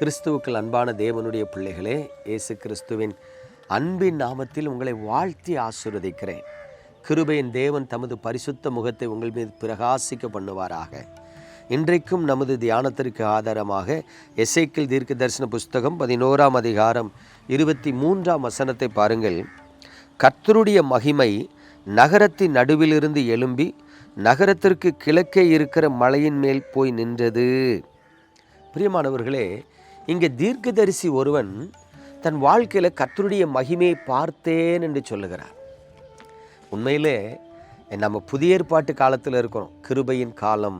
கிறிஸ்துவுக்குள் அன்பான தேவனுடைய பிள்ளைகளே, இயேசு கிறிஸ்துவின் அன்பின் நாமத்தில் உங்களை வாழ்த்தி ஆசீர்வதிக்கிறேன். கிருபையின் தேவன் தமது பரிசுத்த முகத்தை உங்கள் மீது பிரகாசிக்க பண்ணுவாராக. இன்றைக்கும் நமது தியானத்திற்கு ஆதாரமாக எசேக்கியேல் தீர்க்க தரிசன புஸ்தகம் 11ஆம் அதிகாரம் 23ஆம் வசனத்தை பாருங்கள். கர்த்தருடைய மகிமை நகரத்தின் நடுவிலிருந்து எழும்பி நகரத்திற்கு கிழக்கே இருக்கிற மலையின் மேல் போய் நின்றது. பிரியமானவர்களே, இங்கே தீர்க்கதரிசி ஒருவன் தன் வாழ்க்கையில் கர்த்தருடைய மகிமையை பார்த்தேன் என்று சொல்லுகிறார். உண்மையிலே நம்ம புதிய ஏற்பாட்டு காலத்தில் இருக்கிறோம். கிருபையின் காலம்,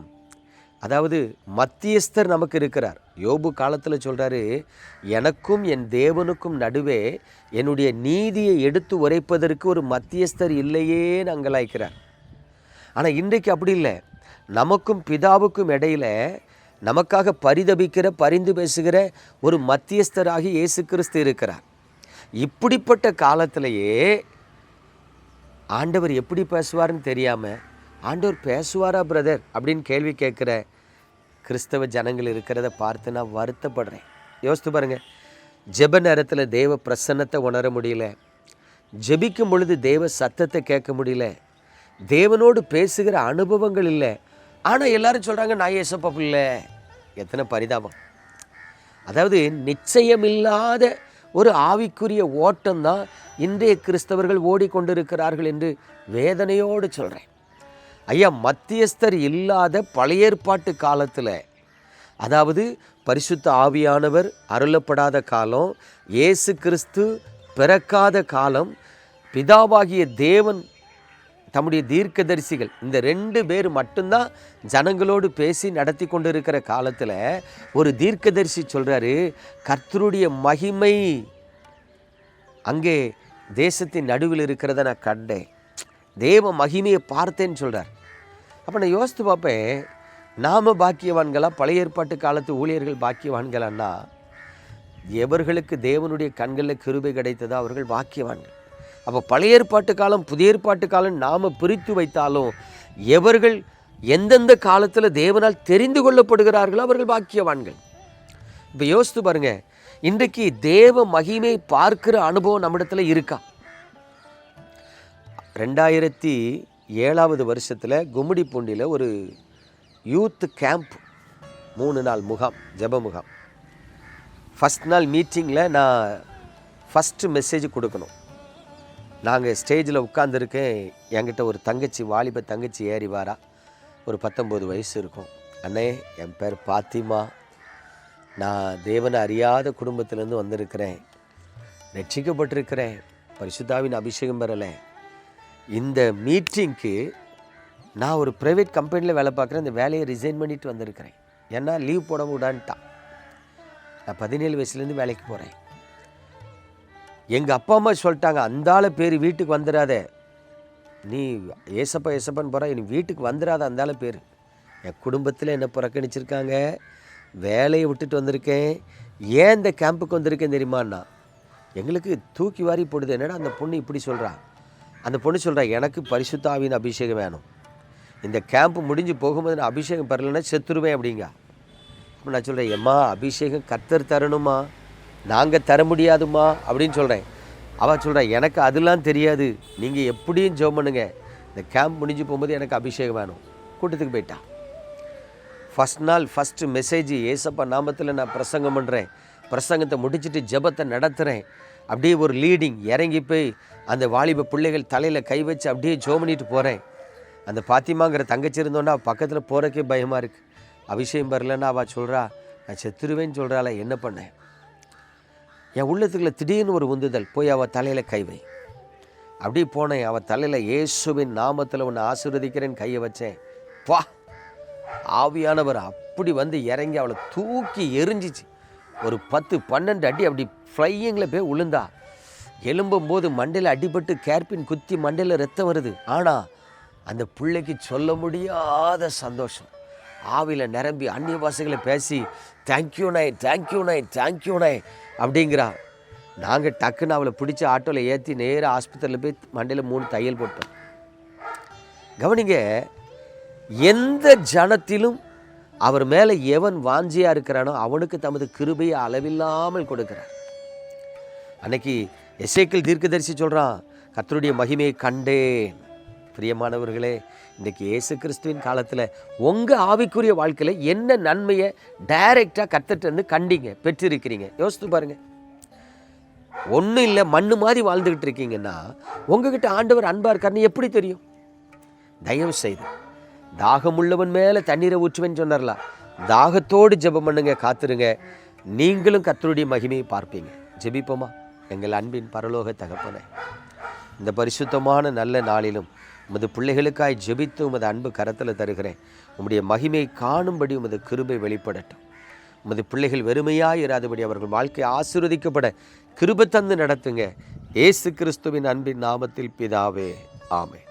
அதாவது மத்தியஸ்தர் நமக்கு இருக்கிறார். யோபு காலத்தில் சொல்கிறாரு, எனக்கும் என் தேவனுக்கும் நடுவே என்னுடைய நீதியை எடுத்து உரைப்பதற்கு ஒரு மத்தியஸ்தர் இல்லையேன்னு அங்கலாய்க்கிறார். ஆனால் இன்றைக்கு அப்படி இல்லை. நமக்கும் பிதாவுக்கும் இடையில் நமக்காக பரிதபிக்கிற, பரிந்து பேசுகிற ஒரு மத்தியஸ்தராகி இயேசு கிறிஸ்து இருக்கிறார். இப்படிப்பட்ட காலத்திலேயே ஆண்டவர் எப்படி பேசுவார்னு தெரியாமல், ஆண்டவர் பேசுவாரா பிரதர் அப்படின்னு கேள்வி கேட்குற கிறிஸ்தவ ஜனங்கள் இருக்கிறத பார்த்து நான் வருத்தப்படுறேன். யோசித்து பாருங்கள், ஜெப நேரத்தில் தேவ பிரசன்னத்தை உணர முடியல, ஜெபிக்கும் பொழுது தேவ சத்தத்தை கேட்க முடியல, தேவனோடு பேசுகிற அனுபவங்கள் இல்லை. ஆனால் எல்லாரும் சொல்கிறாங்க நான் ஏசப்பா பிள்ளை. எத்தனை பரிதாபம்! அதாவது நிச்சயமில்லாத ஒரு ஆவிக்குரிய ஓட்டம்தான் இன்றைய கிறிஸ்தவர்கள் ஓடிக்கொண்டிருக்கிறார்கள் என்று வேதனையோடு சொல்கிறேன். ஐயா, மத்தியஸ்தர் இல்லாத பழைய ஏற்பாட்டு காலத்தில், அதாவது பரிசுத்த ஆவியானவர் அருளப்படாத காலம், இயேசு கிறிஸ்து பிறக்காத காலம், பிதாவாகிய தேவன் தம்முடைய தீர்க்கதரிசிகள் இந்த 2 பேர் மட்டும்தான் ஜனங்களோடு பேசி நடத்தி கொண்டு இருக்கிற காலத்தில் ஒரு தீர்க்கதரிசி சொல்கிறாரு, கர்த்தருடைய மகிமை அங்கே தேசத்தின் நடுவில் இருக்கிறத நான் கண்டேன், தேவ மகிமையை பார்த்தேன்னு சொல்கிறார். அப்போ நான் யோசித்து பார்ப்பேன், நாம் பாக்கியவான்களா, பழைய ஏற்பாட்டு காலத்து ஊழியர்கள் பாக்கியவான்களான்னா, எவர்களுக்கு தேவனுடைய கண்களில் கிருபை கிடைத்ததோ அவர்கள் பாக்கியவான்கள். அப்போ பழைய ஏற்பாட்டு காலம், புதிய ஏற்பாட்டு காலம் நாம் பிரித்து வைத்தாலும் எவர்கள் எந்தெந்த காலத்தில் தேவனால் தெரிந்து கொள்ளப்படுகிறார்களோ அவர்கள் பாக்கியவான்கள். இப்போ யோசித்து பாருங்கள், இன்றைக்கு தேவ மகிமை பார்க்கிற அனுபவம் நம்மிடத்தில் இருக்கா? 2007 வருஷத்தில் கும்மிடிப்பூண்டியில் ஒரு யூத் கேம்ப், 3 நாள் முகாம், ஜெப முகாம். ஃபஸ்ட் நாள் மீட்டிங்கில் நான் ஃபஸ்ட்டு மெசேஜ் கொடுக்கணும். நாங்கள் ஸ்டேஜில் உட்காந்துருக்கேன். என்கிட்ட ஒரு தங்கச்சி, வாலிப தங்கச்சி ஏறி வாரா. ஒரு 19 வயசு இருக்கும். அண்ணே, என் பேர் பாத்திமா, நான் தேவனை அறியாத குடும்பத்திலேருந்து வந்திருக்கிறேன், ரட்சிக்கப்பட்டிருக்கிறேன், பரிசுத்தாவின் அபிஷேகம் பெறலை. இந்த மீட்டிங்க்கு நான் ஒரு ப்ரைவேட் கம்பெனியில் வேலை பார்க்குறேன், இந்த வேலையை ரிசைன் பண்ணிட்டு வந்திருக்கிறேன். ஏன்னா லீவ் போட விடான்ட்டான். நான் 17 வயசுலேருந்து வேலைக்கு போகிறேன். எங்கள் அப்பா அம்மா சொல்லிட்டாங்க, அந்தால பேர் வீட்டுக்கு வந்துடாத, நீ ஏசப்பா ஏசப்பான்னு போகிற, நீ வீட்டுக்கு வந்துடாத அந்தால பேர். என் குடும்பத்தில் என்னை புறக்கணிச்சிருக்காங்க, வேலையை விட்டுட்டு வந்திருக்கேன். ஏன் இந்த கேம்புக்கு வந்திருக்கேன் தெரியுமாண்ணா? எங்களுக்கு தூக்கி வாரி போடுது. என்னடா அந்த பொண்ணு இப்படி சொல்கிறா? அந்த பொண்ணு சொல்கிறா, எனக்கு பரிசுத்த ஆவியின் அபிஷேகம் வேணும், இந்த கேம்ப் முடிஞ்சு போகும்போது நான் அபிஷேகம் பெறலைன்னா செத்துருவேன் அப்படிங்க. அப்போ நான் சொல்கிறேன், எம்மா அபிஷேகம் கர்த்தர் தரணுமா, நாங்கள் தர முடியாதுமா அப்படின்னு சொல்கிறேன். அவள் சொல்கிறா, எனக்கு அதெல்லாம் தெரியாது, நீங்கள் எப்படியும் ஜெபம் பண்ணுங்க, இந்த கேம்ப் முடிஞ்சு போகும்போது எனக்கு அபிஷேகம் வேணும். கூட்டத்துக்கு போயிட்டா. ஃபஸ்ட் நாள் ஃபஸ்ட்டு மெசேஜ் ஏசப்பா நாமத்தில் நான் பிரசங்கம் பண்ணுறேன். பிரசங்கத்தை முடிச்சுட்டு ஜெபத்தை நடத்துகிறேன். அப்படியே ஒரு லீடிங் இறங்கி போய் அந்த வாலிப பிள்ளைகள் தலையில் கை வச்சு அப்படியே ஜெபம் பண்ணிட்டு போகிறேன். அந்த பாத்திமாங்கிற தங்கச்சி இருந்தோன்னா பக்கத்தில் போகிறக்கே பயமாக இருக்குது. அபிஷேகம் வரலன்னா அவள் சொல்கிறா, நான் செத்துருவேன்னு சொல்கிறாள். என்ன பண்ணேன்? என் உள்ளத்துக்குள்ள திடீர்னு ஒரு உந்துதல், போய் அவள் தலையில் கை வை. அப்படி போனேன். அவள் தலையில் இயேசுவின் நாமத்தில் உன்னை ஆசீர்வதிக்கிறேன்னு கையை வச்சேன். வா, ஆவியானவர் அப்படி வந்து இறங்கி அவளை தூக்கி எரிஞ்சிச்சு. ஒரு 10-12 அடி அப்படி ஃப்ளையிங்கில் போய் விழுந்தா. எலும்பும்போது மண்டையில் அடிபட்டு கேர்பின் குத்தி மண்டையில் ரத்தம் வருது. ஆனால் அந்த பிள்ளைக்கு சொல்ல முடியாத சந்தோஷம். ஆவியில் நிரம்பி அந்நிய பாஷைகளை பேசி தேங்க்யூ நாய், தேங்க்யூ நாய், தேங்க்யூ நாய் அப்படிங்கிறா. நாங்கள் டக்குன்னு அவளை பிடிச்சி ஆட்டோவில் ஏற்றி நேராக ஆஸ்பத்திரியில் போய் மண்டையில் 3 தையல் போட்டோம். கவனிங்க, எந்த ஜனத்திலும் அவர் மேலே எவன் வாஞ்சியாக இருக்கிறானோ அவனுக்கு தமது கிருபையை அளவில்லாமல் கொடுக்கிறார். அன்னைக்கு எசேக்கியேல் தீர்க்கதரிசி சொல்கிறான், கர்த்தருடைய மகிமையை கண்டேன். பிரியமானவர்களே, இன்றைக்கி இயேசு கிறிஸ்துவின் காலத்தில் உங்கள் ஆவிக்குரிய வாழ்க்கையில் என்ன நன்மையை டைரெக்டாக கர்த்தர்கிட்ட கண்டீங்க, பெற்றிருக்கிறீங்க? யோசித்து பாருங்கள். ஒன்றும் இல்லை, மண்ணு மாதிரி வாழ்ந்துக்கிட்டு இருக்கீங்கன்னா உங்ககிட்ட ஆண்டவர் அன்பாக இருக்காருன்னு எப்படி தெரியும்? தயவு செய்து தாகமுள்ளவன் மேலே தண்ணீரை ஊற்றுவேன்னு சொன்னார்ல, தாகத்தோடு ஜெபம் பண்ணுங்க, காத்துருங்க, நீங்களும் கர்த்தருடைய மகிமையை பார்ப்பீங்க. ஜெபிப்போமா? எங்கள் அன்பின் பரலோக தகப்பனே, இந்த பரிசுத்தமான நல்ல நாளிலும் உமது பிள்ளைகளுக்காய் ஜெபித்து உமது அன்பு கரத்தில் தருகிறேன். உம்முடைய மகிமையை காணும்படி உமது கிருபை வெளிப்படட்டும். உமது பிள்ளைகள் வெறுமையாக இராதபடி அவர்கள் வாழ்க்கை ஆசீர்வதிக்கப்பட கிருபை தந்து நடத்துங்க. இயேசு கிறிஸ்துவின் அன்பின் நாமத்தில் பிதாவே, ஆமென்.